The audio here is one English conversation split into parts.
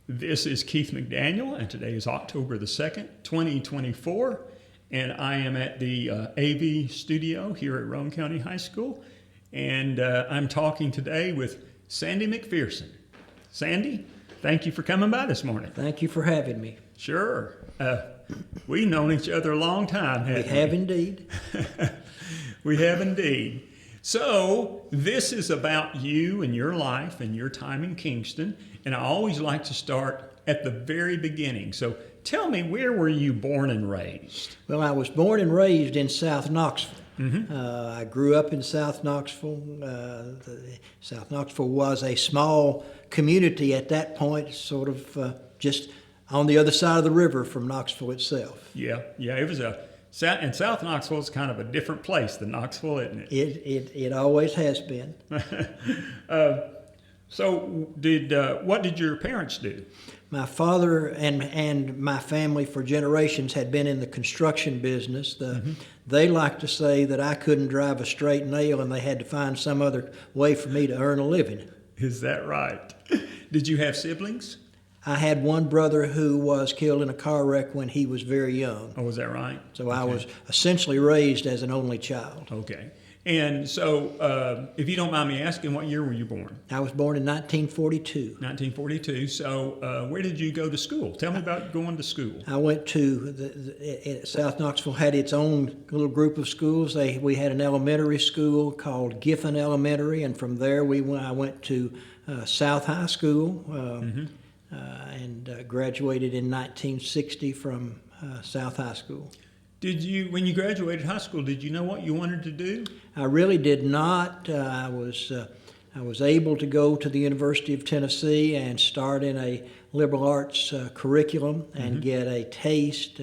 This is Keith McDaniel, and today is October the 2nd, 2024, and I am at the AV studio here at Roane County High School, and I'm talking today with Sandy McPherson. Sandy, thank you for coming by this morning. Thank you for having me. Sure. We've known each other a long time, haven't we? We have indeed. We have indeed. So this is about you and your life and your time in Kingston, and I always like to start at the very beginning. So tell me, where were you born and raised? Well, I was born and raised in South Knoxville. Mm-hmm. I grew up in South Knoxville. South Knoxville was a small community at that point, sort of just on the other side of the river from Knoxville itself. Yeah, it was and South Knoxville is kind of a different place than Knoxville, isn't it? It always has been. So what did your parents do? My father and my family for generations had been in the construction business. They like to say that I couldn't drive a straight nail and they had to find some other way for me to earn a living. Is that right? Did you have siblings? I had one brother who was killed in a car wreck when he was very young. Oh, was that right? So I was essentially raised as an only child. Okay. And so, if you don't mind me asking, what year were you born? I was born in 1942. 1942. So, where did you go to school? Tell me about going to school. I went to South Knoxville had its own little group of schools. We had an elementary school called Giffen Elementary, and from there I went to South High School and graduated in 1960 from South High School. When you graduated high school, did you know what you wanted to do? I really did not. I was able to go to the University of Tennessee and start in a liberal arts curriculum and get a taste.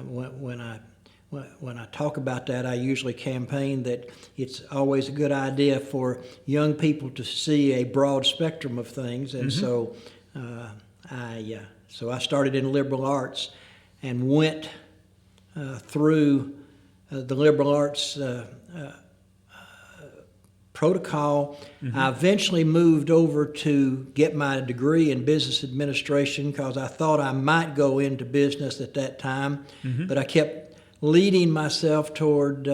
When I talk about that, I usually campaign that it's always a good idea for young people to see a broad spectrum of things, and so I started in liberal arts and went through the liberal arts protocol. I eventually moved over to get my degree in business administration because I thought I might go into business at that time, but I kept leading myself toward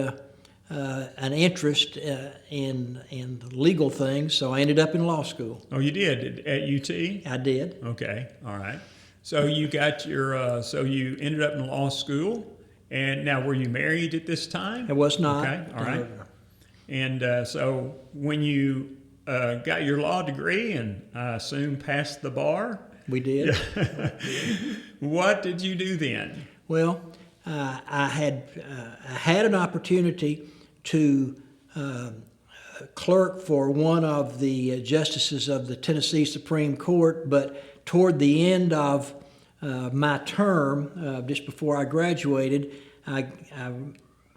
an interest in legal things, so I ended up in law school. Oh, you did? At UT? I did. Okay, all right. So you got so you ended up in law school. And now, were you married at this time? I was not. Okay, all right. And so when you got your law degree and I assume passed the bar? We did. What did you do then? Well, I had an opportunity to clerk for one of the justices of the Tennessee Supreme Court, but toward the end of my term, just before I graduated, I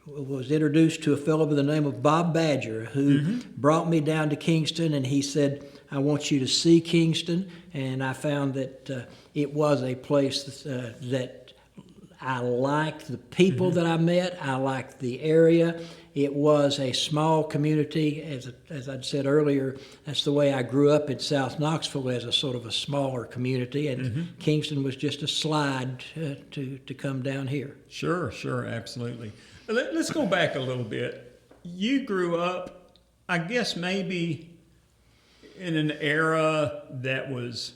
was introduced to a fellow by the name of Bob Badger, who brought me down to Kingston, and he said, "I want you to see Kingston." And I found that it was a place that I liked the people that I met. I liked the area. It was a small community. As I'd said earlier, that's the way I grew up in South Knoxville, as a sort of a smaller community, and Kingston was just a slide to come down here. Sure, absolutely. Let's go back a little bit. You grew up, I guess, maybe in an era that was,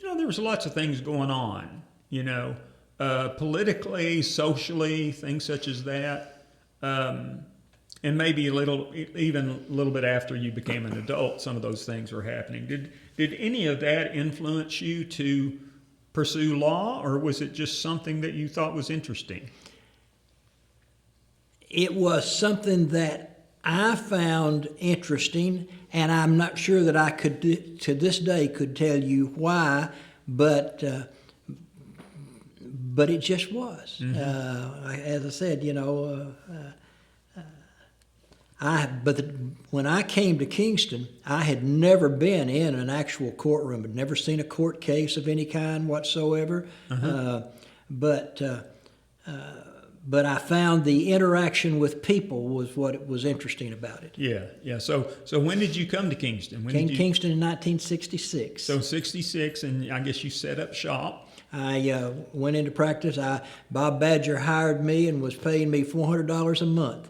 there was lots of things going on, politically, socially, things such as that. And maybe even a little bit after you became an adult, some of those things were happening. Did any of that influence you to pursue law, or was it just something that you thought was interesting? It was something that I found interesting, and I'm not sure that I could, to this day, could tell you why, but it just was. As I said, when I came to Kingston, I had never been in an actual courtroom. I'd never seen a court case of any kind whatsoever. But but I found the interaction with people was what was interesting about it. Yeah, yeah. So when did you come to Kingston? When Came did to you, Kingston in 1966. So 66, and I guess you set up shop. I went into practice. Bob Badger hired me and was paying me $400 a month.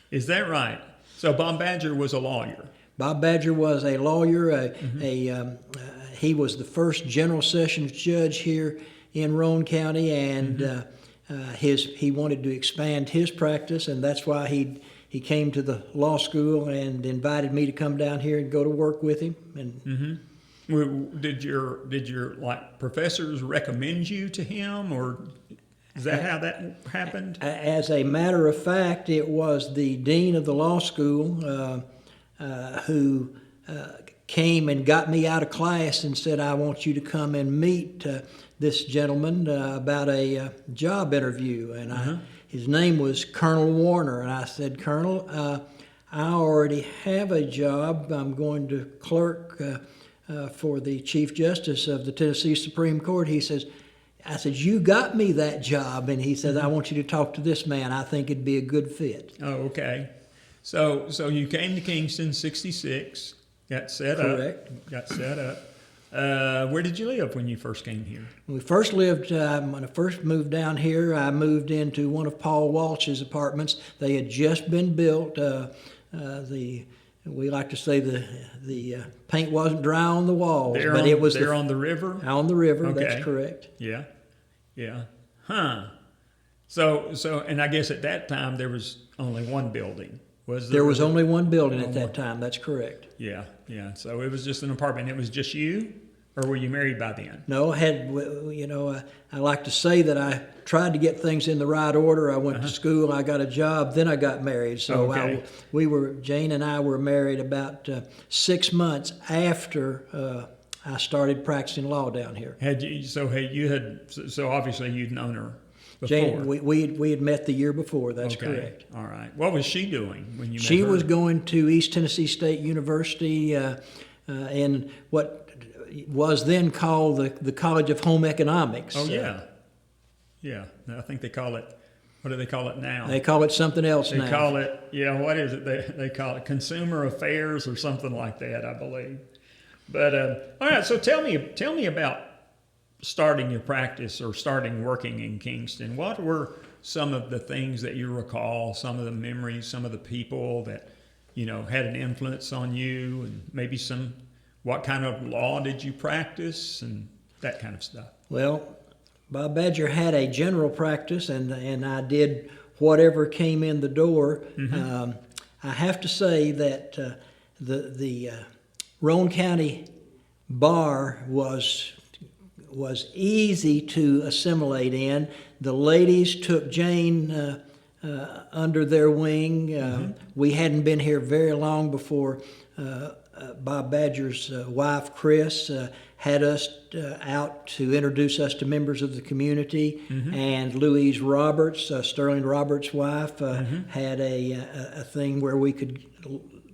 Is that right? So Bob Badger was a lawyer. Bob Badger was a lawyer. He was the first general sessions judge here in Roane County, and he wanted to expand his practice, and that's why he came to the law school and invited me to come down here and go to work with him. And Did your like professors recommend you to him, or is that how that happened? As a matter of fact, it was the dean of the law school who came and got me out of class and said, "I want you to come and meet this gentleman about a job interview." And his name was Colonel Warner, and I said, "Colonel, I already have a job. I'm going to clerk for the Chief Justice of the Tennessee Supreme Court." I said, "You got me that job." And he said, "I want you to talk to this man. I think it'd be a good fit." Oh, okay. So you came to Kingston, 66, got set Correct. up. Where did you live when you first came here? When I first moved down here, I moved into one of Paul Walsh's apartments. They had just been built. We like to say the paint wasn't dry on the walls, it was on the river. On the river, Okay. That's correct. Yeah, yeah. Huh. So, and I guess at that time there was only one building. There was only one building at that time. That's correct. Yeah, yeah. So it was just an apartment. It was just you, or were you married by then? No, I like to say that I tried to get things in the right order. I went to school, I got a job, then I got married. So Okay. Jane and I were married about 6 months after I started practicing law down here. So obviously you'd known her before. Jane, we had met the year before. That's Okay. correct. All right. What was she doing when you met She her? was going to East Tennessee State University in what was then called the College of Home Economics. Oh, yeah. Yeah. I think they call it, what do they call it now? They call it something else now. They call it, what is it? They call it Consumer Affairs or something like that, I believe. But, all right, so tell me about starting your practice or starting working in Kingston. What were some of the things that you recall, some of the memories, some of the people that, had an influence on you, and maybe what kind of law did you practice and that kind of stuff? Well, Bob Badger had a general practice, and I did whatever came in the door. I have to say that the Roane County bar was easy to assimilate in. The ladies took Jane under their wing. We hadn't been here very long before Bob Badger's wife, Chris, had us out to introduce us to members of the community, and Louise Roberts, Sterling Roberts' wife, had a thing where we could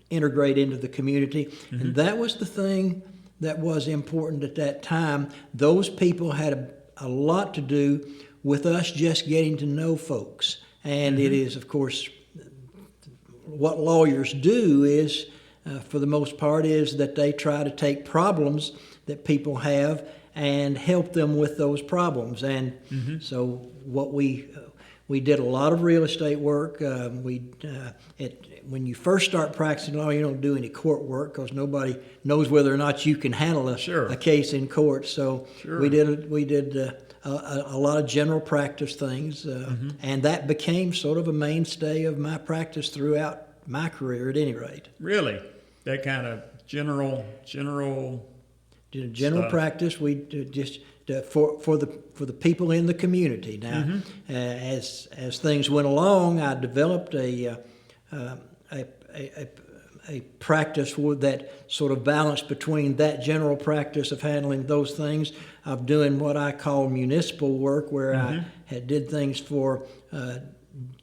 integrate into the community, and that was the thing that was important at that time. Those people had a lot to do with us just getting to know folks, and it is, of course, what lawyers do is, for the most part, is that they try to take problems that people have and help them with those problems. And so what we did a lot of real estate work. When you first start practicing law, you don't do any court work because nobody knows whether or not you can handle a case in court. So we did a lot of general practice things, and that became sort of a mainstay of my practice throughout my career, at any rate. Really, that kind of general stuff. Practice. We just for the people in the community. Now, as things went along, I developed a practice that sort of balanced between that general practice of handling those things, of doing what I call municipal work, where I did things for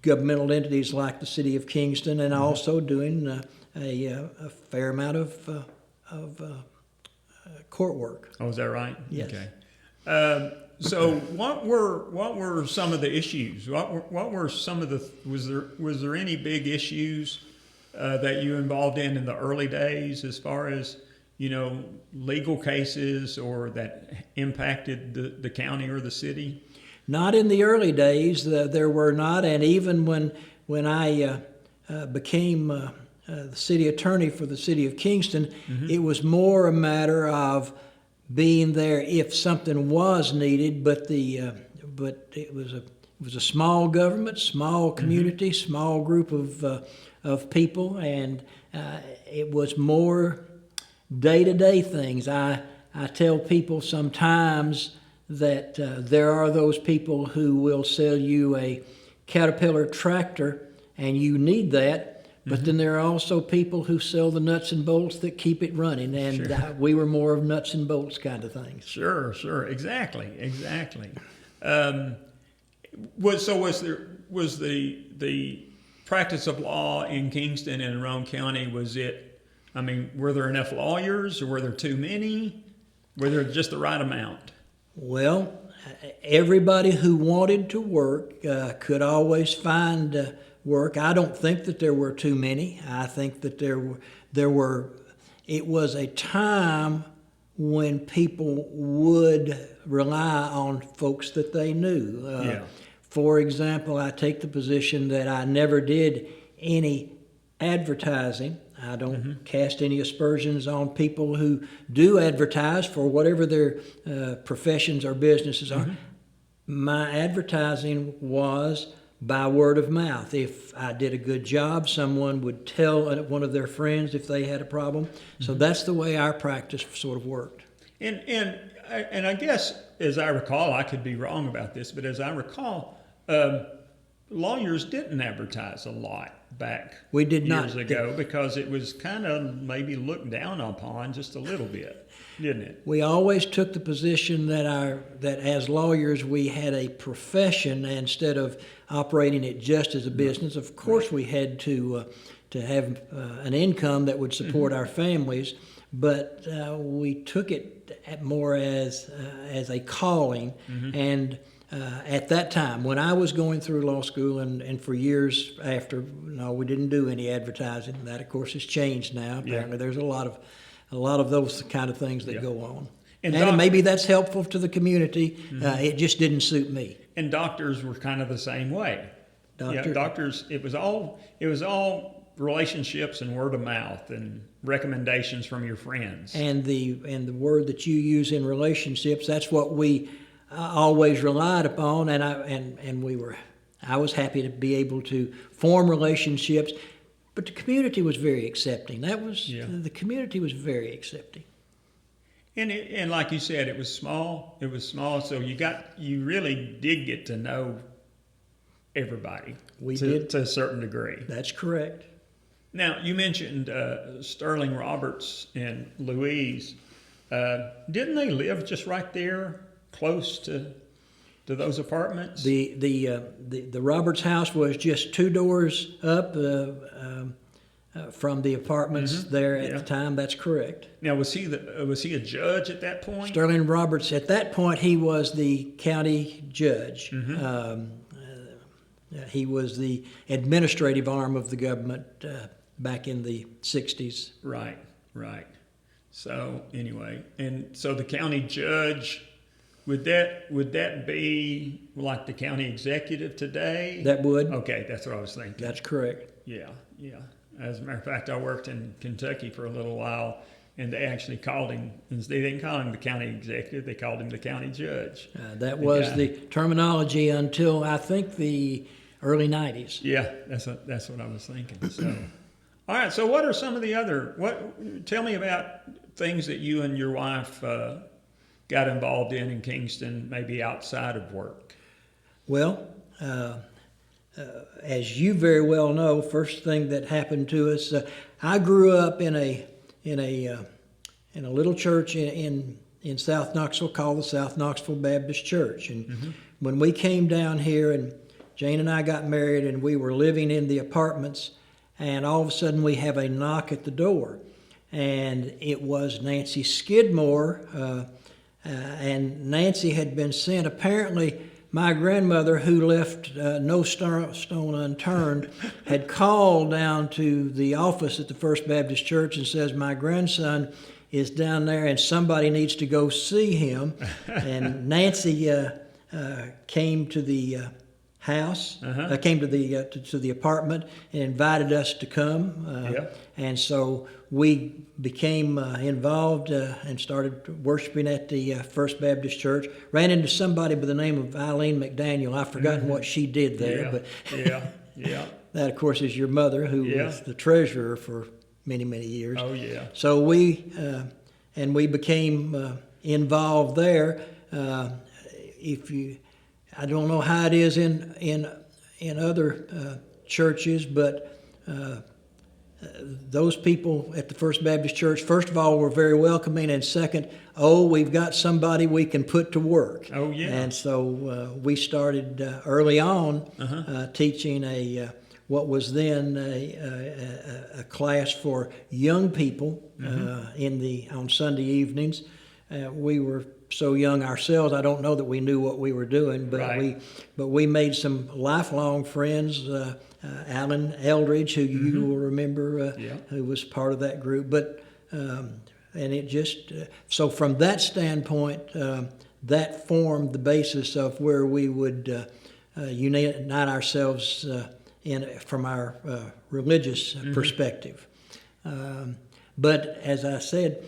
governmental entities like the city of Kingston, and also doing a fair amount of court work. Oh, is that right? Yes. Okay. So what were some of the issues? What were some of the was there any big issues that you involved in the early days as far as legal cases or that impacted the county or the city? Not in the early days. There were not, and even when I became the city attorney for the city of Kingston, it was more a matter of being there if something was needed. But it was a small government, small community, small group of people, and it was more day-to-day things. I tell people sometimes that there are those people who will sell you a Caterpillar tractor and you need that, but then there are also people who sell the nuts and bolts that keep it running, and Sure. we were more of nuts and bolts kind of things. Sure, exactly. Was the practice of law in Kingston and Roane County, were there enough lawyers, or were there too many? Were there just the right amount? Well, everybody who wanted to work could always find work. I don't think that there were too many. I think that there were. It was a time when people would rely on folks that they knew. For example, I take the position that I never did any advertising. I don't cast any aspersions on people who do advertise for whatever their professions or businesses are. My advertising was by word of mouth. If I did a good job, someone would tell one of their friends if they had a problem. So that's the way our practice sort of worked. And I guess, as I recall, I could be wrong about this, but as I recall, lawyers didn't advertise a lot back We did not. years ago because it was kind of maybe looked down upon just a little bit, didn't it? We always took the position that as lawyers we had a profession instead of operating it just as a business. Of course, we had to have an income that would support our families, but we took it more as a calling. And at that time, when I was going through law school and for years after, no, we didn't do any advertising. That, of course, has changed now. Apparently, there's a lot of those kind of things that go on. And maybe that's helpful to the community. It just didn't suit me. And doctors were kind of the same way. Doctors, it was all relationships and word of mouth and recommendations from your friends. And the word that you use in relationships, that's what we always relied upon. And I was happy to be able to form relationships. But the community was very accepting. The community was very accepting. And like you said, it was small. So you really did get to know everybody. We did to a certain degree. That's correct. Now you mentioned Sterling Roberts and Louise. Didn't they live just right there, close to those apartments? The Roberts house was just 2 doors up from the apartments there at the time. That's correct. Now, was he a judge at that point? Sterling Roberts, at that point, he was the county judge. He was the administrative arm of the government back in the 60s. Right. So anyway, and so the county judge, would that be like the county executive today? That would. Okay, that's what I was thinking. That's correct. Yeah. As a matter of fact, I worked in Kentucky for a little while, and they actually called him. They didn't call him the county executive; they called him the county judge. That was the terminology until I think the early '90s. Yeah, that's what I was thinking. So, all right. So, what are some of the other? Tell me about things that you and your wife got involved in Kingston, maybe outside of work. Well. As you very well know, first thing that happened to us, I grew up in a little church in South Knoxville called the South Knoxville Baptist Church. And when we came down here, and Jane and I got married, and we were living in the apartments, and all of a sudden we have a knock at the door, and it was Nancy Skidmore, and Nancy had been sent. Apparently, my grandmother, who left no stone unturned, had called down to the office at the First Baptist Church and says, "My grandson is down there and somebody needs to go see him." And Nancy came to the house, came to the apartment and invited us to come. And so we became involved and started worshiping at the First Baptist Church. Ran into somebody by the name of Eileen McDaniel. I've forgotten what she did there, but that, of course, is your mother, who was the treasurer for many, many years. Oh, yeah. So we became involved there. I don't know how it is in other churches, but those people at the First Baptist Church, first of all, were very welcoming, and second, we've got somebody we can put to work. Oh, yeah. And so we started early on teaching what was then a class for young people on Sunday evenings. We were so young ourselves, I don't know that we knew what we were doing, but we made some lifelong friends. Alan Eldridge, who you will remember, who was part of that group. But and it just so from that standpoint, that formed the basis of where we would unite ourselves from our religious perspective. But as I said,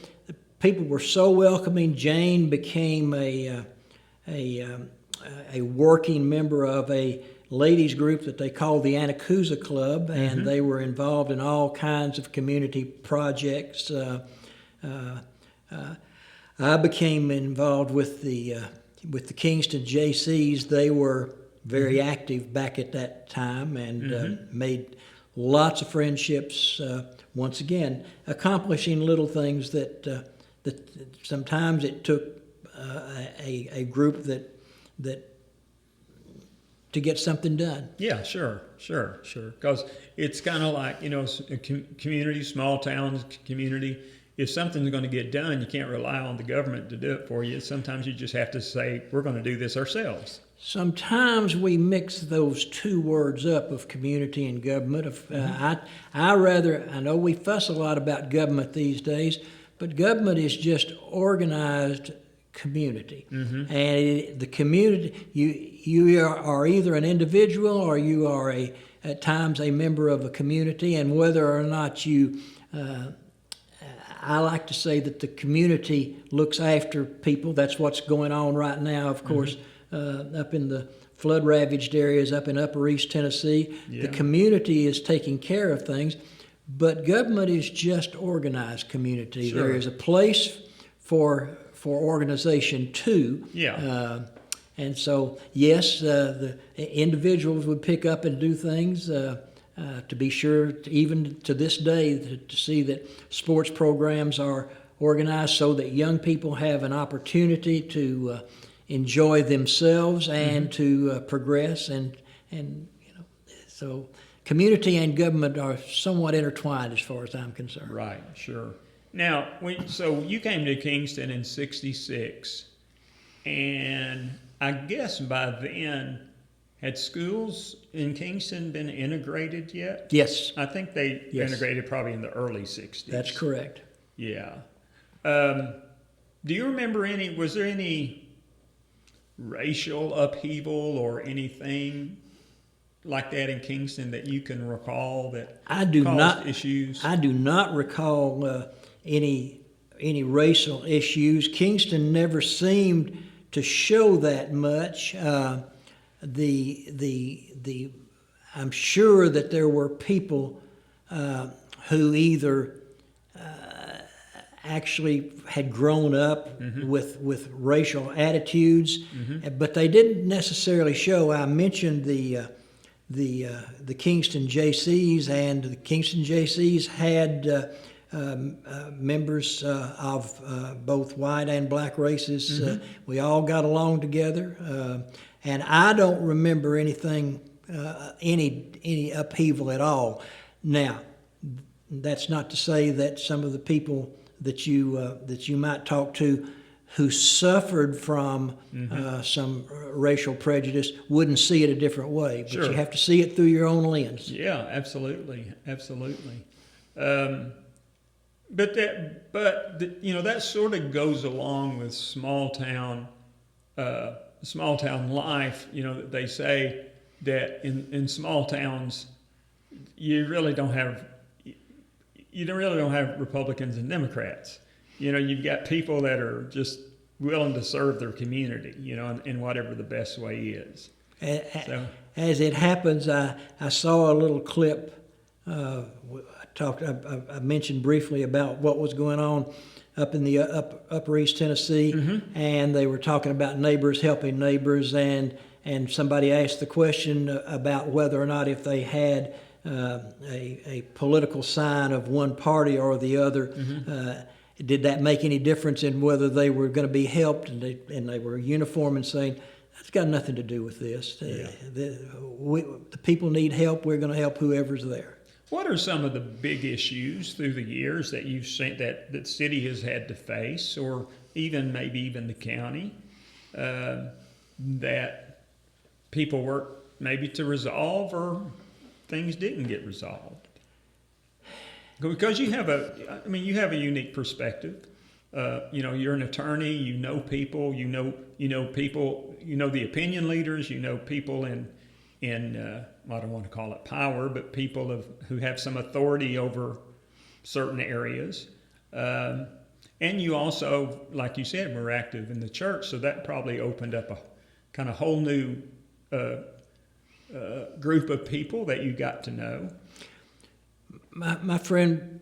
people were so welcoming. Jane became a working member of a ladies group that they called the Anacusa Club, and they were involved in all kinds of community projects. I became involved with the Kingston JCs. They were very active back at that time and made lots of friendships. Once again, accomplishing little things that sometimes it took a group that to get something done. Yeah, sure. Because it's kind of like, a community, small towns community. If something's going to get done, you can't rely on the government to do it for you. Sometimes you just have to say, we're going to do this ourselves. Sometimes we mix those two words up of community and government. I know we fuss a lot about government these days, but government is just organized community. And the community, you are either an individual or you are at times a member of a community, and whether or not you, I like to say that the community looks after people. That's what's going on right now, of course, up in the flood-ravaged areas up in Upper East Tennessee. The community is taking care of things, but government is just organized community. Sure. There is a place for organization too. And so, yes, the individuals would pick up and do things. To be sure, even to this day, to see that sports programs are organized so that young people have an opportunity to enjoy themselves and to progress, and so community and government are somewhat intertwined as far as I'm concerned. Right, sure. Now, so you came to Kingston in '66, and I guess by then, had schools in Kingston been integrated yet? Yes. I think they integrated probably in the early '60s. That's correct. Yeah. Do you remember was there any racial upheaval or anything like that in Kingston that you can recall that caused issues? I do not recall any racial issues. Kingston never seemed to show that much. I'm sure that there were people who either actually had grown up with racial attitudes, but they didn't necessarily show. I mentioned the Kingston JCs, and the Kingston JCs had members of both white and black races. We all got along together, and I don't remember anything, any upheaval at all. Now, that's not to say that some of the people that you might talk to who suffered from some racial prejudice wouldn't see it a different way. But Sure. you have to see it through your own lens. Yeah, absolutely, absolutely. That sort of goes along with small town life. That they say that in small towns you really don't have Republicans and Democrats. You've got people that are just willing to serve their community, in whatever the best way is. So, as it happens, I saw a little clip. I mentioned briefly about what was going on up in the Upper East Tennessee, and they were talking about neighbors helping neighbors, and somebody asked the question about whether or not if they had a political sign of one party or the other, did that make any difference in whether they were going to be helped? And they were uniform in saying, that's got nothing to do with this. Yeah. The people need help. We're going to help whoever's there. What are some of the big issues through the years that you've seen that the city has had to face, or maybe even the county, that people work maybe to resolve, or things didn't get resolved? Because you have a unique perspective. You're an attorney. You know people. You know people. You know the opinion leaders. You know people in I don't want to call it power, but people who have some authority over certain areas. And you also, like you said, were active in the church, so that probably opened up a kind of whole new group of people that you got to know. My friend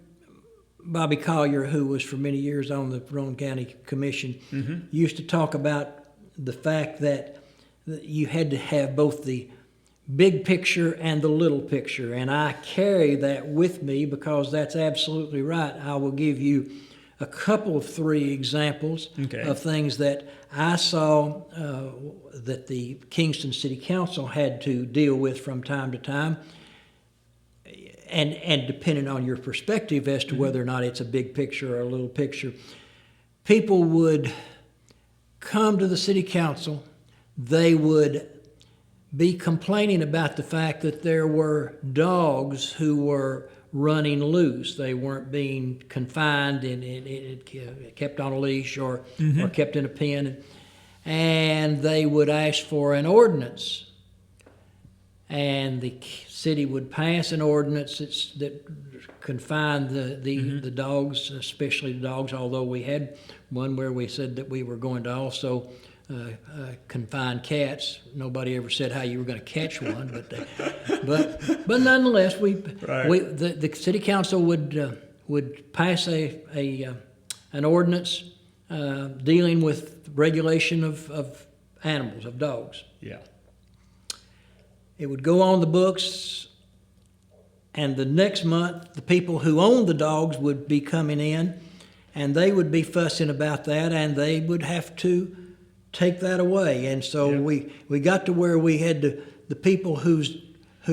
Bobby Collier, who was for many years on the Roane County Commission, used to talk about the fact that you had to have both the big picture and the little picture, and I carry that with me because that's absolutely right. I will give you a couple of three examples of things that I saw that the Kingston City Council had to deal with from time to time. And depending on your perspective as to whether or not it's a big picture or a little picture, people would come to the city council. They would be complaining about the fact that there were dogs who were running loose. They weren't being confined and kept on a leash or kept in a pen. And they would ask for an ordinance. And the city would pass an ordinance that confined the dogs, especially the dogs, although we had one where we said that we were going to also confine cats. Nobody ever said how you were going to catch one, but nonetheless, the city council would pass an ordinance dealing with regulation of animals, of dogs. Yeah. It would go on the books, and the next month, the people who owned the dogs would be coming in, and they would be fussing about that, and they would have to take that away. And so we got to where we had the people who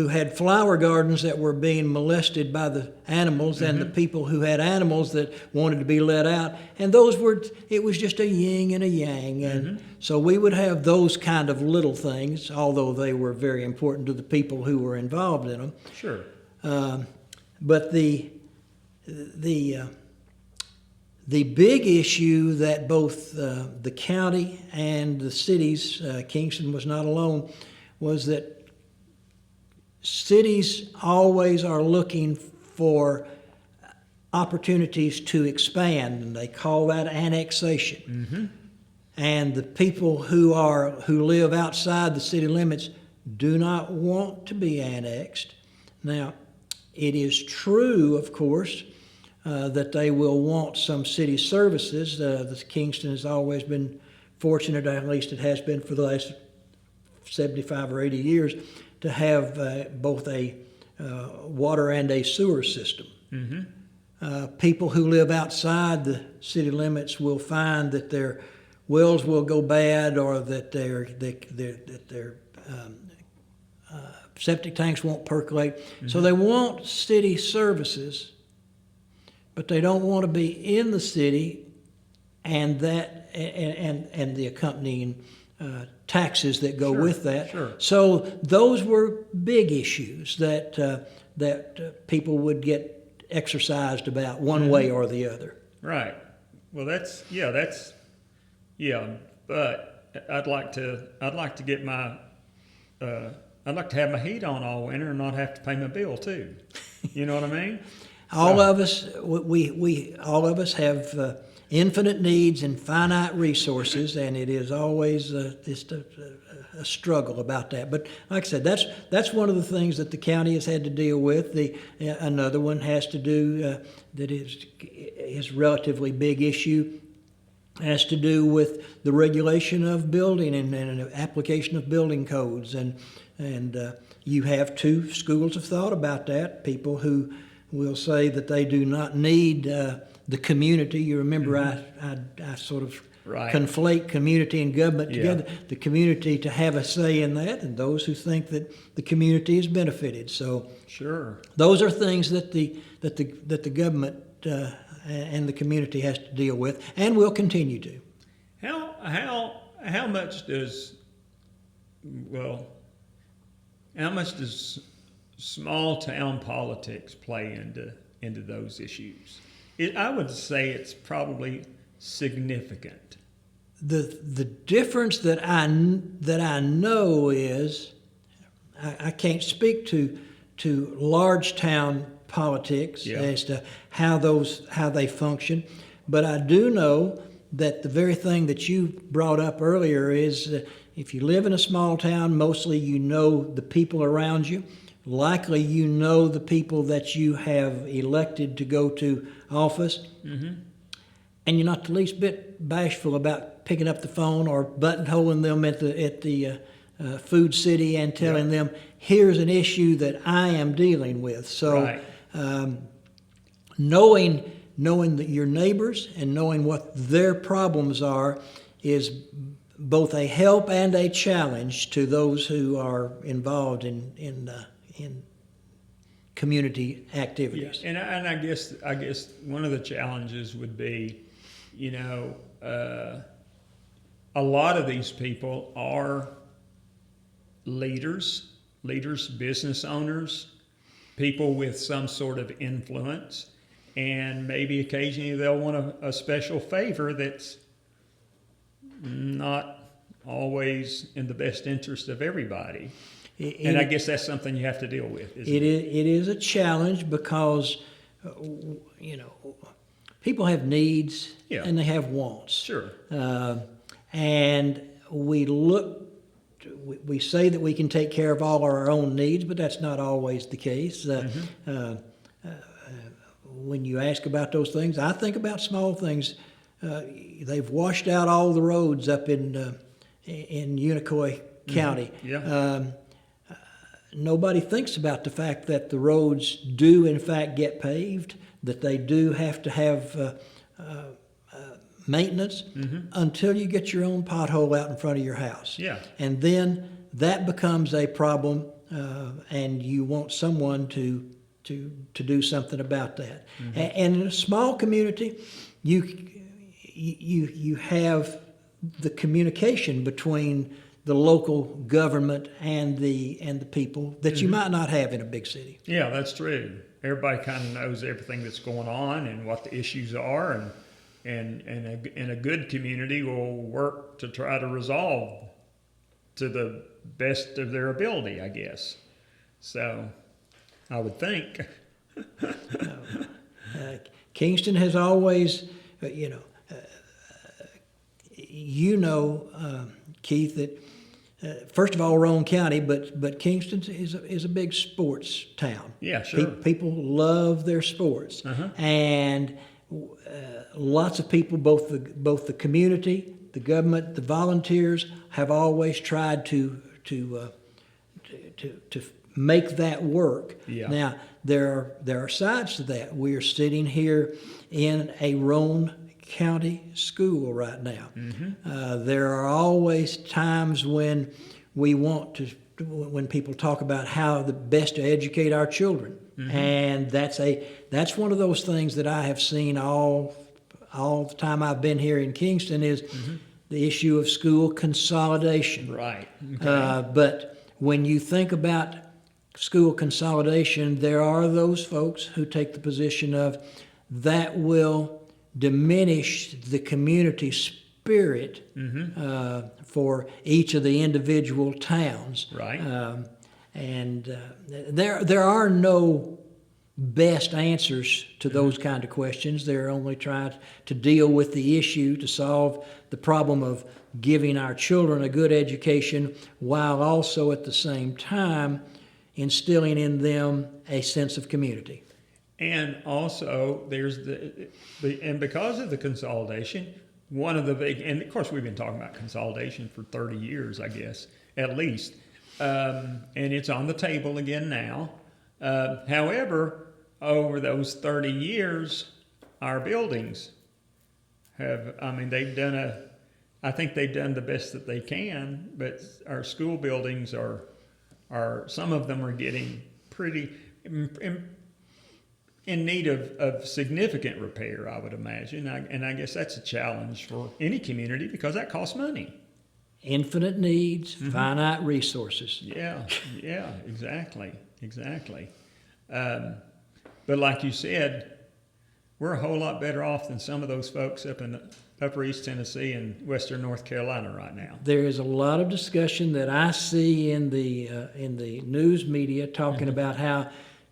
had flower gardens that were being molested by the animals, and the people who had animals that wanted to be let out. And it was just a yin and a yang. And so we would have those kind of little things, although they were very important to the people who were involved in them. Sure. But the big issue that both the county and the cities, Kingston was not alone, was that cities always are looking for opportunities to expand, and they call that annexation. And the people who live outside the city limits do not want to be annexed. Now, it is true, of course, that they will want some city services. Kingston has always been fortunate, at least it has been for the last 75 or 80 years, to have both a water and a sewer system. People who live outside the city limits will find that their wells will go bad, or that their septic tanks won't percolate. So they want city services, but they don't want to be in the city, and that and the accompanying taxes that go Sure, with that. sure. So those were big issues that people would get exercised about one way or the other. Right. Well, but I'd like to get my I'd like to have my heat on all winter and not have to pay my bill too. You know what I mean? All of us, all of us have infinite needs and finite resources, and it is always just a struggle about that. But like I said, that's one of the things that the county has had to deal with. Another one has to do that is relatively big issue, has to do with the regulation of building and application of building codes, and you have two schools of thought about that. People who will say that they do not need the community. You remember I sort of conflate community and government together. The community to have a say in that, and those who think that the community is benefited. So sure, those are things that the government and the community has to deal with, and will continue to. How much does small town politics play into those issues? I would say it's probably significant. The difference that I know is I can't speak to large town politics as to how they function, but I do know that the very thing that you brought up earlier is if you live in a small town, mostly you know the people around you. Likely you know the people that you have elected to go to office, and you're not the least bit bashful about picking up the phone or buttonholing them at the Food City and telling them, here's an issue that I am dealing with. So knowing that your neighbors and knowing what their problems are is both a help and a challenge to those who are involved in community activities. Yeah. And I guess one of the challenges would be, a lot of these people are leaders, business owners, people with some sort of influence, and maybe occasionally they'll want a special favor that's not always in the best interest of everybody. And I guess that's something you have to deal with, isn't it? It is a challenge because, people have needs and they have wants. Sure. And we say that we can take care of all our own needs, but that's not always the case. When you ask about those things, I think about small things. They've washed out all the roads up in Unicoi County. Nobody thinks about the fact that the roads do in fact get paved, that they do have to have maintenance until you get your own pothole out in front of your house. Yeah. And then that becomes a problem, and you want someone to do something about that. And in a small community, you have the communication between the local government and the people that you might not have in a big city. Yeah, that's true. Everybody kind of knows everything that's going on and what the issues are, and in a good community will work to try to resolve to the best of their ability, I guess. So, I would think. Kingston has always, Keith, that first of all, Roane County, but Kingston is a big sports town. Yeah, sure. People love their sports, and lots of people, both the community, the government, the volunteers, have always tried to make that work. Yeah. Now there are sides to that. We are sitting here in a Roane County school right now. There are always times when we want to, when people talk about how the best to educate our children, and that's one of those things that I have seen all all the time I've been here in Kingston is the issue of school consolidation. Right. Okay. But when you think about school consolidation, there are those folks who take the position of that will diminish the community spirit for each of the individual towns. Right. There are no best answers to those kind of questions. They're only trying to deal with the issue, to solve the problem of giving our children a good education while also at the same time instilling in them a sense of community. And also, there's and because of the consolidation, one of the big, and of course we've been talking about consolidation for 30 years, I guess, at least, and it's on the table again now. However, over those 30 years, our buildings have, I mean, I think they've done the best that they can, but our school buildings are some of them are getting pretty in need of significant repair, I would imagine. And I guess that's a challenge for any community because that costs money. Infinite needs, finite resources. Yeah, exactly. But like you said, we're a whole lot better off than some of those folks up in Upper East Tennessee and Western North Carolina right now. There is a lot of discussion that I see in the news media talking about how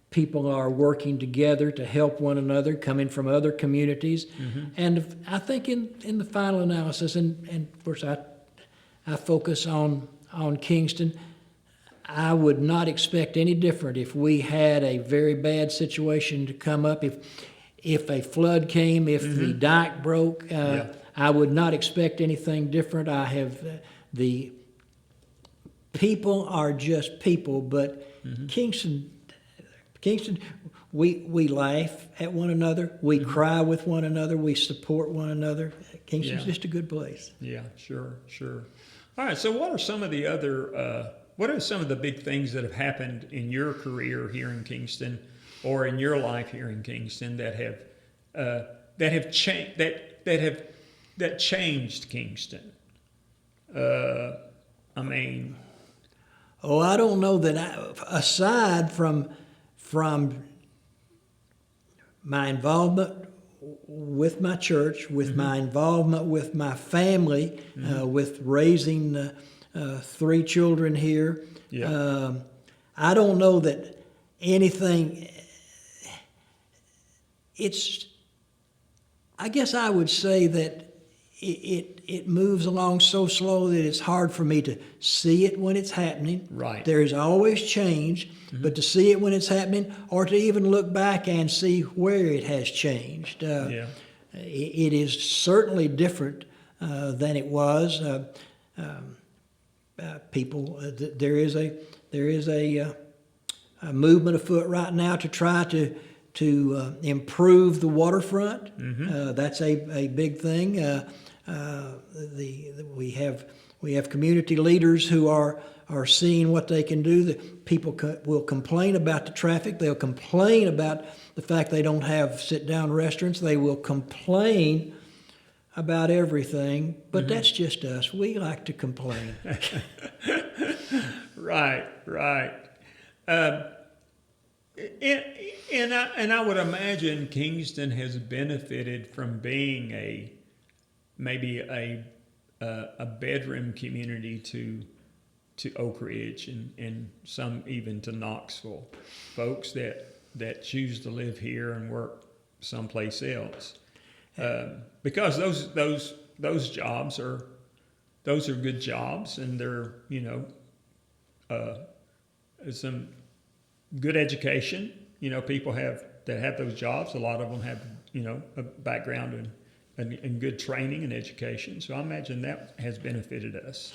people are working together to help one another, coming from other communities. And I think in the final analysis, and of course I focus on Kingston, I would not expect any different if we had a very bad situation to come up. If a flood came, if the dike broke, I would not expect anything different. The people are just people, but Kingston, we laugh at one another, we cry with one another, we support one another. Kingston's just a good place. Yeah, sure. All right, so what are some of the other, what are some of the big things that have happened in your career here in Kingston or in your life here in Kingston that changed Kingston? I mean, I don't know that aside from my involvement with my church, with my involvement with my family, with raising 3 children here, I don't know that anything. I guess I would say that it moves along so slow that it's hard for me to see it when it's happening. Right. There is always change, but to see it when it's happening, or to even look back and see where it has changed, it is certainly different than it was. There is a movement afoot right now to try to improve the waterfront. That's a big thing. We have community leaders who are seeing what they can do. The people will complain about the traffic. They'll complain about the fact they don't have sit-down restaurants. They will complain about everything, but that's just us. We like to complain. Right. And I would imagine Kingston has benefited from being maybe a bedroom community to Oak Ridge and some even to Knoxville, folks that choose to live here and work someplace else, because those jobs are good jobs, and they're some good education. People that have those jobs, a lot of them have a background in good training and education. So I imagine that has benefited us.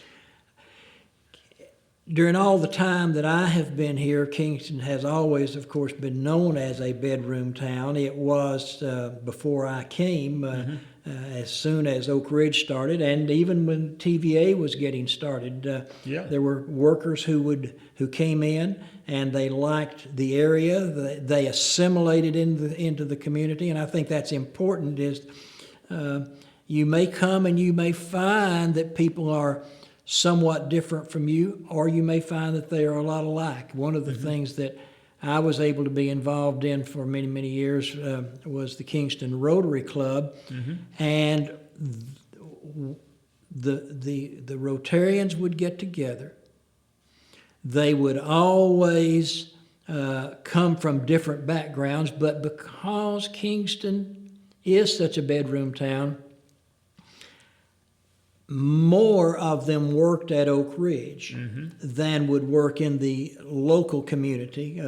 During all the time that I have been here, Kingston has always, of course, been known as a bedroom town. It was before I came, as soon as Oak Ridge started, and even when TVA was getting started. There were workers who came in, and they liked the area. They assimilated into the community, and I think that's important. Is You may come and you may find that people are somewhat different from you, or you may find that they are a lot alike. One of the things that I was able to be involved in for many, many years was the Kingston Rotary Club, and the Rotarians would get together. They would always come from different backgrounds, but because Kingston is such a bedroom town, more of them worked at Oak Ridge than would work in the local community.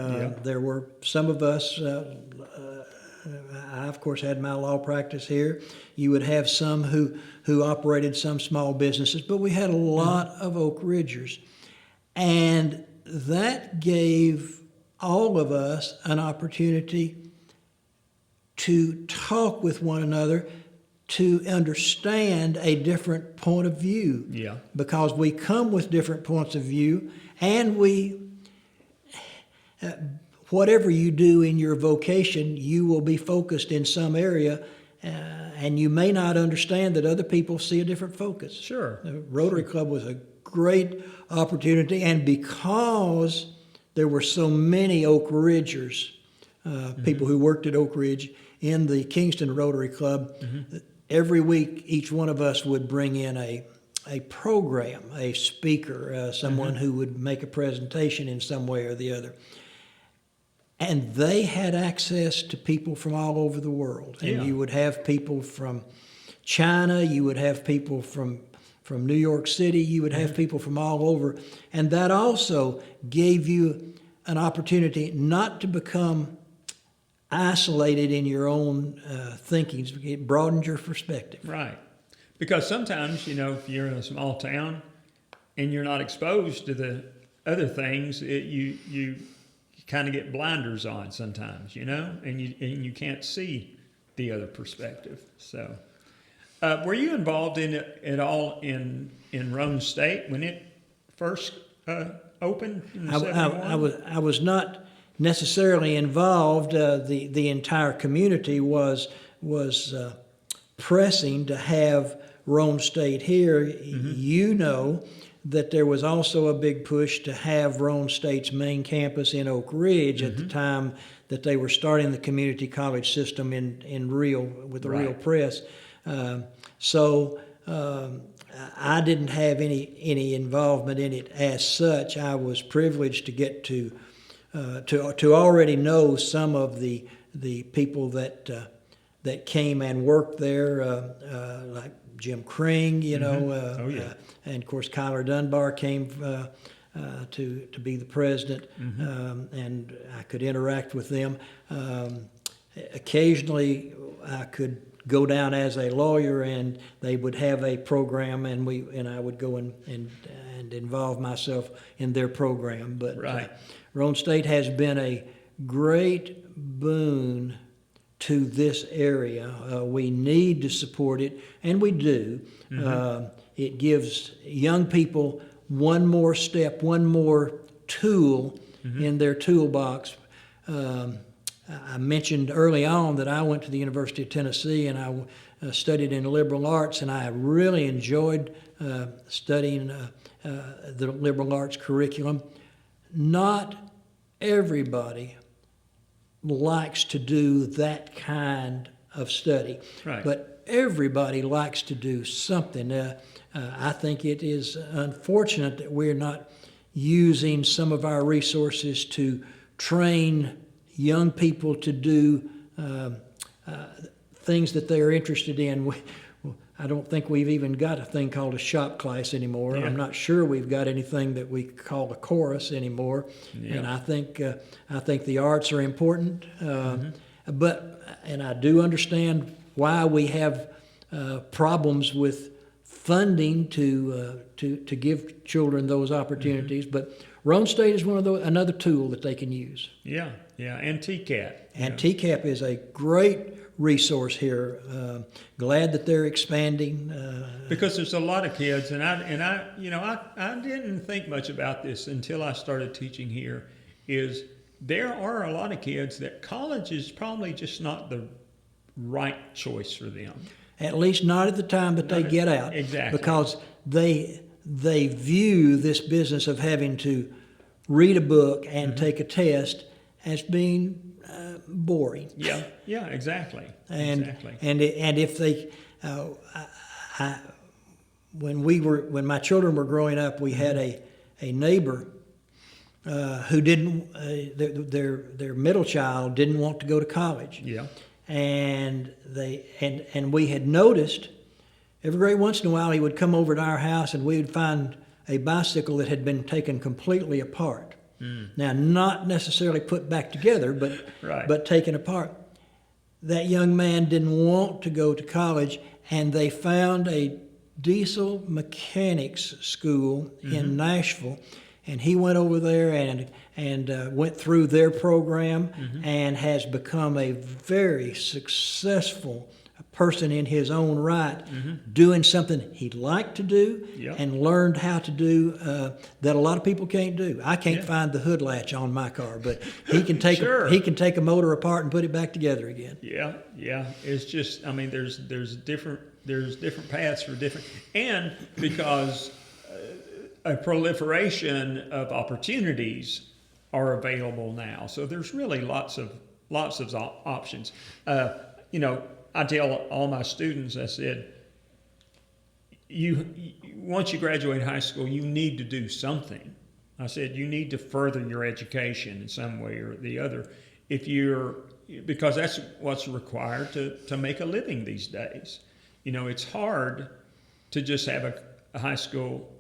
There were some of us, I of course had my law practice here. You would have some who operated some small businesses, but we had a lot of Oak Ridgers. And that gave all of us an opportunity to talk with one another, to understand a different point of view. Yeah. Because we come with different points of view, and whatever you do in your vocation, you will be focused in some area, and you may not understand that other people see a different focus. Sure. The Rotary Club was a great opportunity, and because there were so many Oak Ridgers, people who worked at Oak Ridge in the Kingston Rotary Club, every week each one of us would bring in a program, a speaker, someone who would make a presentation in some way or the other. And they had access to people from all over the world. And you would have people from China, you would have people from New York City, you would have people from all over. And that also gave you an opportunity not to become isolated in your own thinking. It broadened your perspective. Right. Because sometimes, if you're in a small town and you're not exposed to the other things, you kind of get blinders on sometimes, and you can't see the other perspective. So, were you involved in it at all in Roane State when it first opened in '71? I was not necessarily involved. The entire community was pressing to have Roane State here. You know that there was also a big push to have Roane State's main campus in Oak Ridge at the time that they were starting the community college system with the Real Press. So I didn't have any involvement in it as such. I was privileged to get to already know some of the people that came and worked there, like Jim Kring, and of course Kyler Dunbar came to be the president, and I could interact with them. Occasionally, I could go down as a lawyer, and they would have a program, and I would go and involve myself in their program. But Roane State has been a great boon to this area. We need to support it, and we do. It gives young people one more step, one more tool in their toolbox. I mentioned early on that I went to the University of Tennessee, and I studied in liberal arts, and I really enjoyed studying the liberal arts curriculum. Not everybody likes to do that kind of study, but everybody likes to do something. I think it is unfortunate that we're not using some of our resources to train young people to do things that they are interested in. I don't think we've even got a thing called a shop class anymore. I'm not sure we've got anything that we call a chorus anymore. And I think the arts are important. And I do understand why we have problems with funding to give children those opportunities. But Roane State is another tool that they can use. Yeah, and TCAP. And TCAP is a great resource here. Glad that they're expanding. Because there's a lot of kids, and I didn't think much about this until I started teaching here. There are a lot of kids that college is probably just not the right choice for them. at least not at the time that they get out. Exactly. Because they view this business of having to read a book and take a test as being boring. Yeah, yeah, exactly. And exactly. and if they, when my children were growing up, we had a neighbor who didn't their middle child didn't want to go to college. Yeah. And we had noticed every great once in a while he would come over to our house and we would find a bicycle that had been taken completely apart. Now, not necessarily put back together, but Right. but taken apart. That young man didn't want to go to college, and they found a diesel mechanics school in Nashville, and he went over there and went through their program and has become a very successful person in his own right, doing something he liked to do Yep. and learned how to do that a lot of people can't do. I can't Yeah. find the hood latch on my car, but he can take Sure. he can take a motor apart and put it back together again. Yeah, yeah. It's just, I mean, there's different paths for different, and because a proliferation of opportunities are available now, so there's really lots of options. You know, I tell all my students, I said, once you graduate high school, you need to do something. I said, you need to further your education in some way or the other, because that's what's required to make a living these days. You know, it's hard to just have a high school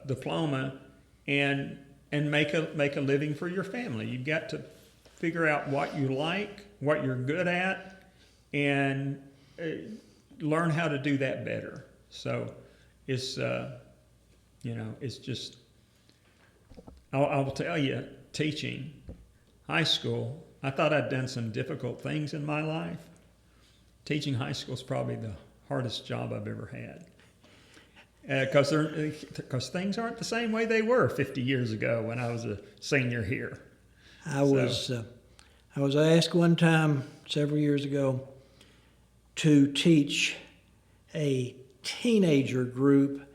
diploma and make a living for your family. You've got to figure out what you like, what you're good at, and learn how to do that better. So it's, it's just, I will tell you, teaching high school, I thought I'd done some difficult things in my life. Teaching high school is probably the hardest job I've ever had. Because things aren't the same way they were 50 years ago when I was a senior here. I was asked one time several years ago to teach a teenager group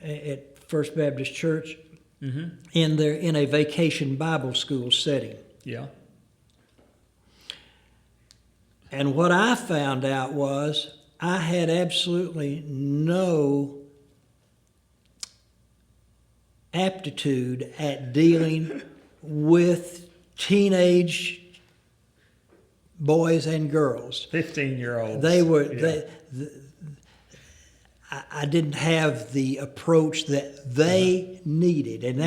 at First Baptist Church in a vacation Bible school setting. Yeah. And what I found out was I had absolutely no aptitude at dealing with teenage boys and girls. 15-year-olds. They were. Yeah. I didn't have the approach that they needed, and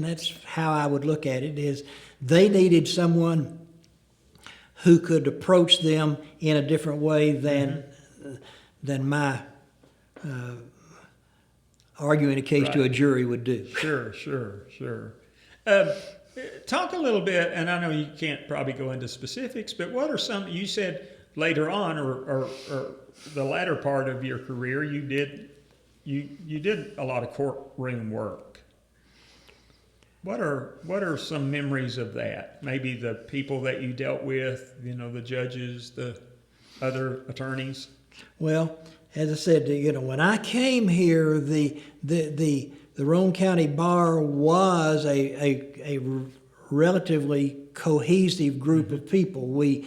that's how I would look at it. Is they needed someone who could approach them in a different way than my arguing a case to a jury would do. Sure. Talk a little bit, and I know you can't probably go into specifics, but what are some, you said later on, or the latter part of your career, you did a lot of courtroom work. What are some memories of that? Maybe the people that you dealt with, the judges, the other attorneys? Well, as I said, when I came here, the Roane County Bar was a relatively cohesive group of people. We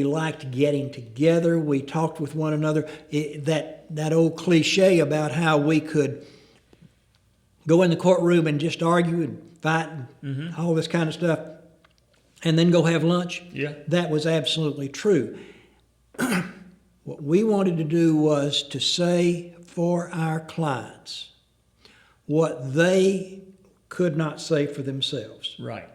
liked getting together. We talked with one another. That old cliche about how we could go in the courtroom and just argue and fight and all this kind of stuff, and then go have lunch. Yeah, that was absolutely true. What we wanted to do was to say for our clients what they could not say for themselves. Right.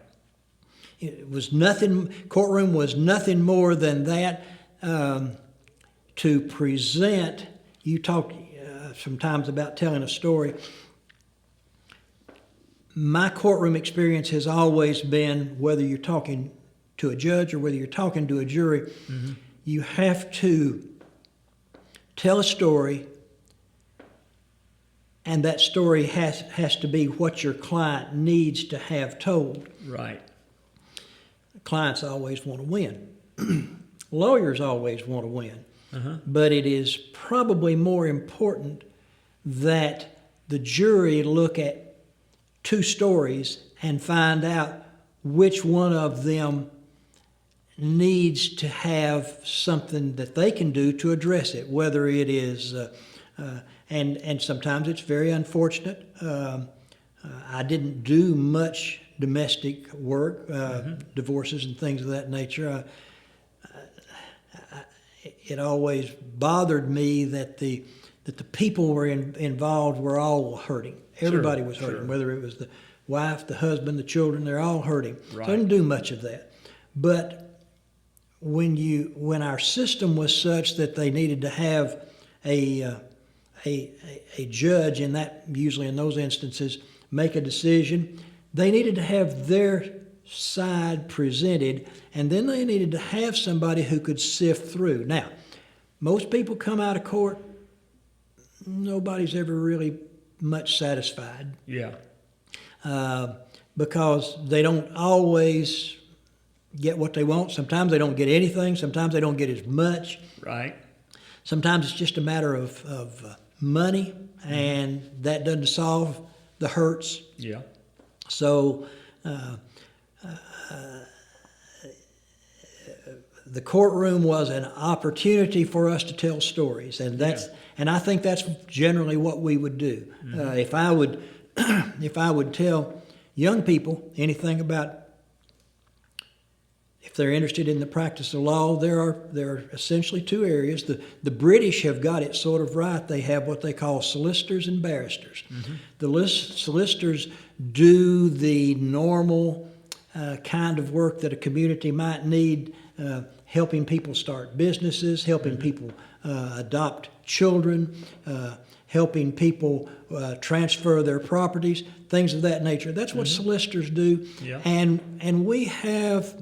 It was nothing. Courtroom was nothing more than that. To present. You talked sometimes about telling a story. My courtroom experience has always been, whether you're talking to a judge or whether you're talking to a jury, you have to tell a story, and that story has to be what your client needs to have told. Right. Clients always want to win. Lawyers always want to win. but it is probably more important that the jury look at two stories and find out which one of them needs to have something that they can do to address it, whether it is, and sometimes it's very unfortunate. I didn't do much domestic work, divorces and things of that nature. It always bothered me that the people were involved were all hurting. Everybody was hurting, whether it was the wife, the husband, the children, they're all hurting. Right. So I didn't do much of that. But when our system was such that they needed to have a judge in that, usually in those instances, make a decision, they needed to have their side presented, and then they needed to have somebody who could sift through. Now, most people come out of court, nobody's ever really much satisfied. Yeah. Because they don't always get what they want. Sometimes they don't get anything. Sometimes they don't get as much. Right. Sometimes it's just a matter of money, and that doesn't solve the hurts. Yeah. So the courtroom was an opportunity for us to tell stories, and and I think that's generally what we would do. If I would tell young people anything about, if they're interested in the practice of law, there are essentially two areas. The British have got it sort of right. They have what they call solicitors and barristers. The solicitors do the normal kind of work that a community might need, helping people start businesses, helping people adopt children, helping people transfer their properties, things of that nature. That's what solicitors do. Yeah. And we have,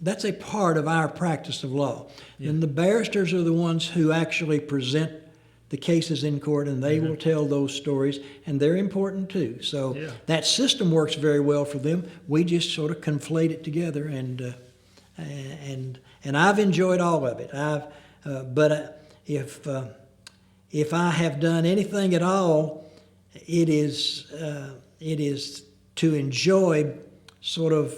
that's a part of our practice of law. Yeah. And the barristers are the ones who actually present the cases in court, and they will tell those stories, and they're important too. So that system works very well for them. We just sort of conflate it together, and I've enjoyed all of it. But if I have done anything at all, it is to enjoy sort of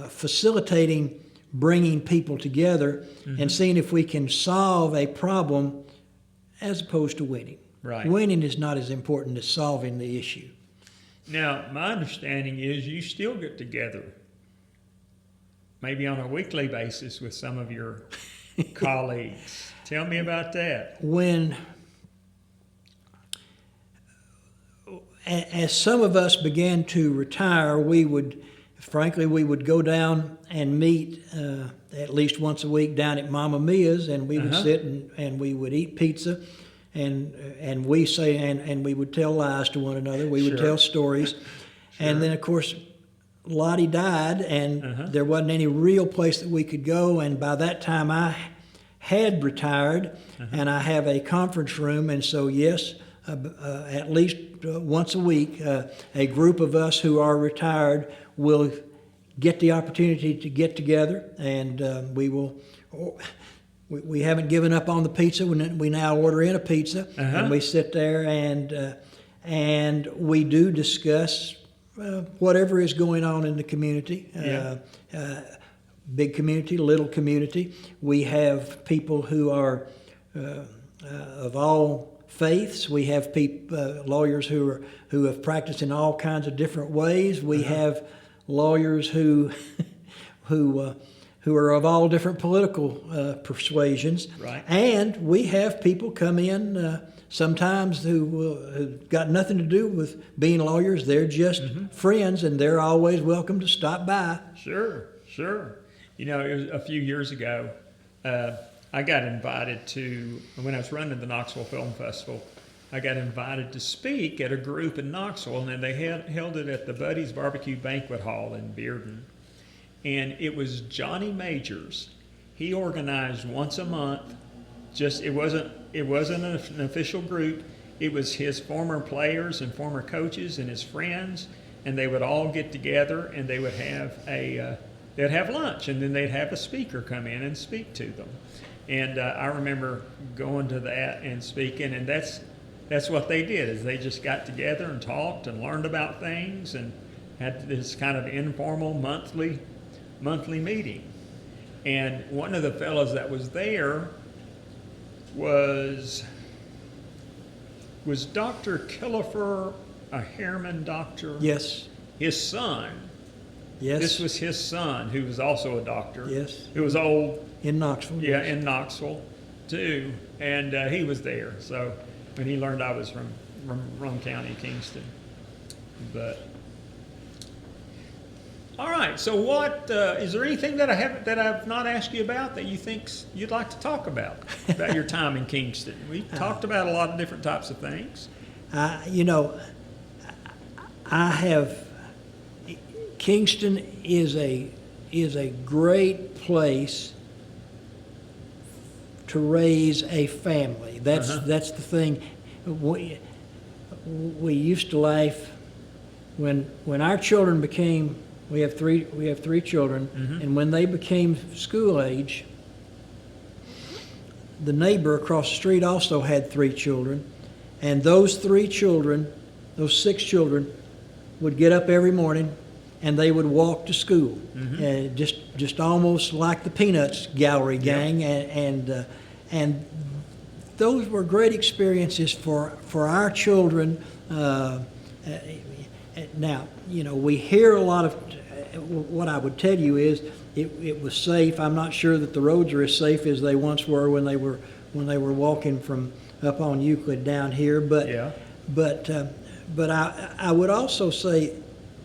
facilitating bringing people together and seeing if we can solve a problem as opposed to winning. Right. Winning is not as important as solving the issue. Now, my understanding is you still get together, maybe on a weekly basis, with some of your colleagues. Tell me about that. As some of us began to retire, we would go down and meet at least once a week down at Mama Mia's, and we would sit and we would eat pizza, and we would tell lies to one another. We would tell stories, and then of course Lottie died, and there wasn't any real place that we could go. And by that time, I had retired, and I have a conference room, and so yes, at least once a week, a group of us who are retired will get the opportunity to get together, and we haven't given up on the pizza. We now order in a pizza, and we sit there and we do discuss whatever is going on in the community. Big community, little community. We have people who are of all faiths. We have lawyers who have practiced in all kinds of different ways. We have lawyers who are of all different political persuasions. Right. And we have people come in sometimes who got nothing to do with being lawyers. They're just friends, and they're always welcome to stop by. Sure. You know, it was a few years ago, I got invited to, when I was running the Knoxville Film Festival, I got invited to speak at a group in Knoxville, and they held it at the Buddy's Barbecue Banquet Hall in Bearden. And it was Johnny Majors. He organized once a month. It wasn't an official group. It was his former players and former coaches and his friends, and they would all get together, and they would have they'd have lunch, and then they'd have a speaker come in and speak to them. And I remember going to that and speaking, and that's what they did, is they just got together and talked and learned about things and had this kind of informal monthly meeting. And one of the fellows that was there was Dr. Killefer, a Harriman doctor? Yes. His son. Yes. This was his son, who was also a doctor. Yes. Who was old. In Knoxville. Yeah, in Knoxville, too. And he was there. So when he learned I was from Roane County, Kingston. But all right. So what is there anything that I've not asked you about that you think you'd like to talk about your time in Kingston? We talked about a lot of different types of things. Kingston is a great place to raise a family. That's the thing. We used to laugh when our children became. We have three children, and when they became school age, the neighbor across the street also had 3 children, and those 6 children, would get up every morning and they would walk to school, just almost like the Peanuts Gallery gang, and those were great experiences for our children. Now, we hear a lot of. What I would tell you is it was safe. I'm not sure that the roads are as safe as they once were when they were walking from up on Euclid down here. But I would also say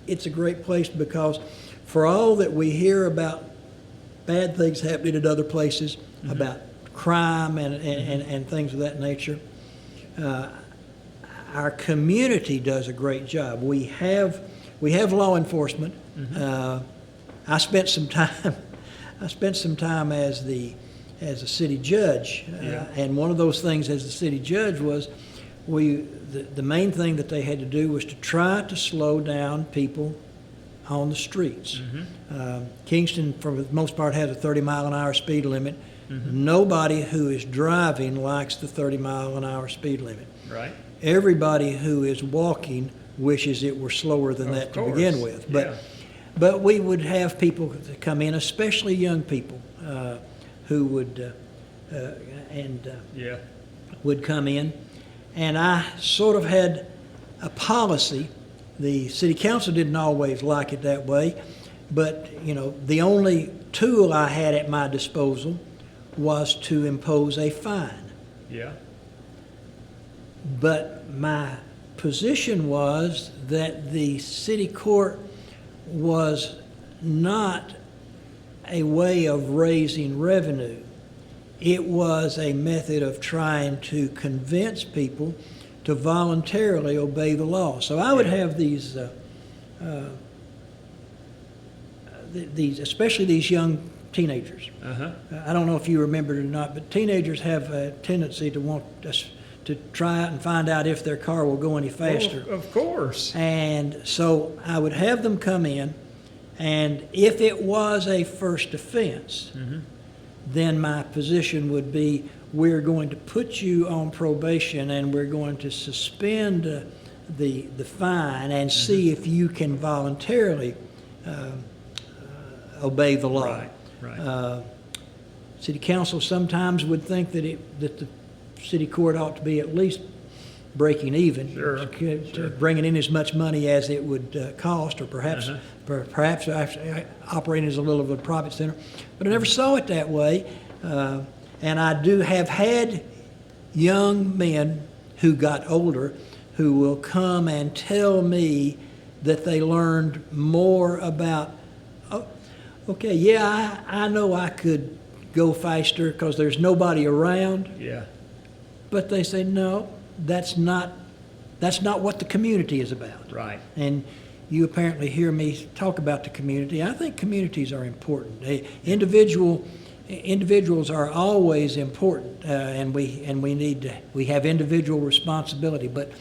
it's a great place because for all that we hear about bad things happening in other places, about crime and things of that nature, our community does a great job. We have law enforcement. I spent some time as a city judge, and one of those things as the city judge was the main thing that they had to do was to try to slow down people on the streets. Kingston, for the most part, has a 30-mile-an-hour speed limit. Nobody who is driving likes the 30-mile-an-hour speed limit. Right. Everybody who is walking wishes it were slower than that to begin with. But we would have people come in, especially young people, who would would come in, and I sort of had a policy. The city council didn't always like it that way, but the only tool I had at my disposal was to impose a fine. Yeah. But my position was that the city court was not a way of raising revenue. It was a method of trying to convince people to voluntarily obey the law. So I would have these, especially these young teenagers. I don't know if you remember it or not, but teenagers have a tendency to want us to try out and find out if their car will go any faster. Well, of course. And so I would have them come in, and if it was a first offense, then my position would be, we're going to put you on probation and we're going to suspend the fine and see if you can voluntarily obey the law. Right. City council sometimes would think that the city court ought to be at least breaking even, bringing in as much money as it would cost, or perhaps actually operating as a little of a profit center. But I never saw it that way, and I do have had young men who got older who will come and tell me that they learned more about, I know I could go faster because there's nobody around. Yeah. But they say, no, that's not what the community is about. Right. And you apparently hear me talk about the community. I think communities are important. Individuals are always important, and we have individual responsibility. But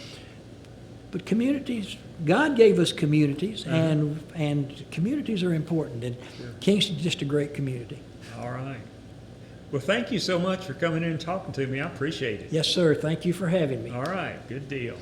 communities, God gave us communities, and communities are important. And Kingston's just a great community. All right. Well, thank you so much for coming in and talking to me. I appreciate it. Yes, sir. Thank you for having me. All right, good deal.